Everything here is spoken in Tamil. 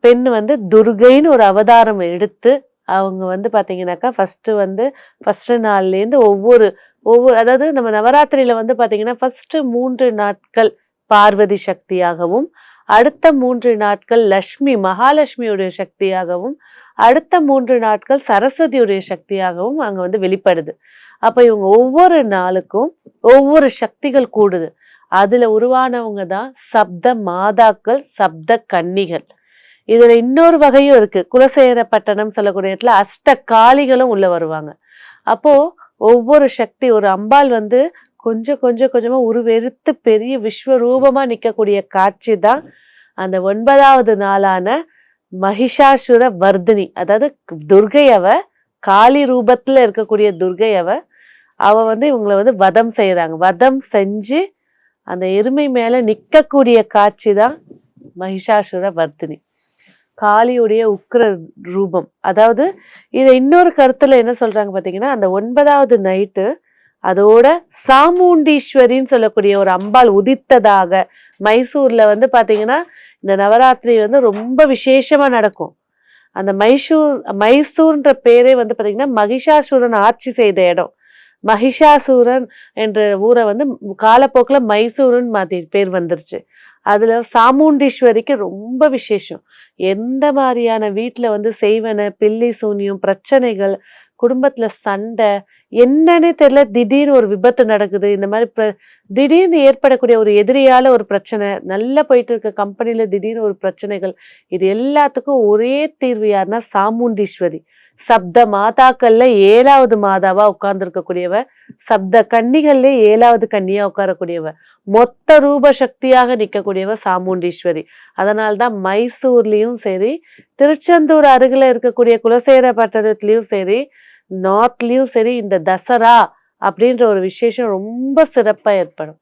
பெண் வந்து துர்கைன்னு ஒரு அவதாரம் எடுத்து அவங்க வந்து பாத்தீங்கன்னாக்கா ஃபர்ஸ்ட் நாள்லேருந்து ஒவ்வொரு ஒவ்வொரு அதாவது நம்ம நவராத்திரியில வந்து பாத்தீங்கன்னா ஃபர்ஸ்ட் 3 நாட்கள் பார்வதி சக்தியாகவும், அடுத்த 3 நாட்கள் லக்ஷ்மி மகாலட்சுமியுடைய சக்தியாகவும், அடுத்த 3 நாட்கள் சரஸ்வதியுடைய சக்தியாகவும் அங்க வந்து வெளிப்படுது. அப்ப இவங்க ஒவ்வொரு நாளுக்கும் ஒவ்வொரு சக்திகள் கூடுது. அதுல உருவானவங்க தான் சப்த மாதாக்கள், சப்த கன்னிகள். இதுல இன்னொரு வகையும் இருக்கு. குலசேகர பட்டணம் சொல்லக்கூடிய இடத்துல அஷ்ட காளிகளும் உள்ள வருவாங்க. அப்போ ஒவ்வொரு சக்தி ஒரு அம்பாள் வந்து கொஞ்சம் கொஞ்சம் கொஞ்சமா உருவெடுத்து பெரிய விஸ்வரூபமா நிக்கக்கூடிய காட்சி தான் அந்த 9வது நாளான மகிஷாசுர வர்தினி. அதாவது துர்கை அவ காளி ரூபத்துல இருக்கக்கூடிய துர்கை அவ வந்து இவங்களை வந்து வதம் செய்யறாங்க. வதம் செஞ்சு அந்த எருமை மேல நிக்கக்கூடிய காட்சி தான் மகிஷாசுர வர்தினி, காளியுடைய உக்கிர ரூபம். அதாவது இதை இன்னொரு கருத்துல என்ன சொல்றாங்க பாத்தீங்கன்னா, அந்த 9வது நைட்டு அதோட சாமுண்டீஸ்வரின்னு சொல்லக்கூடிய ஒரு அம்பாள் உதித்ததாக மைசூர்ல வந்து பாத்தீங்கன்னா இந்த நவராத்திரி வந்து ரொம்ப விசேஷமா நடக்கும். அந்த மைசூர்ன்ற பேரே வந்து பாத்தீங்கன்னா மகிஷாசுரன் ஆட்சி செய்த இடம். மகிஷாசூரன் என்ற ஊரை வந்து காலப்போக்கில் மைசூருன்னு மாத்தி பேர் வந்துருச்சு. அதுல சாமுண்டீஸ்வரிக்கு ரொம்ப விசேஷம். எந்த மாதிரியான வீட்டுல வந்து செய்வன பில்லி சூனியம் பிரச்சனைகள், குடும்பத்துல சண்டை, என்னன்னே தெரியல, திடீர்னு ஒரு விபத்து நடக்குது, இந்த மாதிரி திடீர்னு ஏற்படக்கூடிய ஒரு எதிரியால ஒரு பிரச்சனை, நல்லா போயிட்டு இருக்க கம்பெனில திடீர்னு ஒரு பிரச்சனைகள், இது எல்லாத்துக்கும் ஒரே தீர்வு யாருன்னா சாமுண்டீஸ்வரி. சப்த மாதாக்கள்ல 7வது மாதாவா உட்கார்ந்து இருக்கக்கூடியவ, சப்த கன்னிகள்ல 7வது கன்னியா உட்காரக்கூடியவ, மொத்த ரூப சக்தியாக நிற்கக்கூடியவ சாமுண்டீஸ்வரி. அதனால்தான் மைசூர்லயும் சரி, திருச்செந்தூர் அருகில இருக்கக்கூடிய குலசேகர பட்டணத்திலயும் சரி, நார்த்லயும் சரி இந்த தசரா அப்படின்ற ஒரு விசேஷம் ரொம்ப சிறப்பா ஏற்படும்.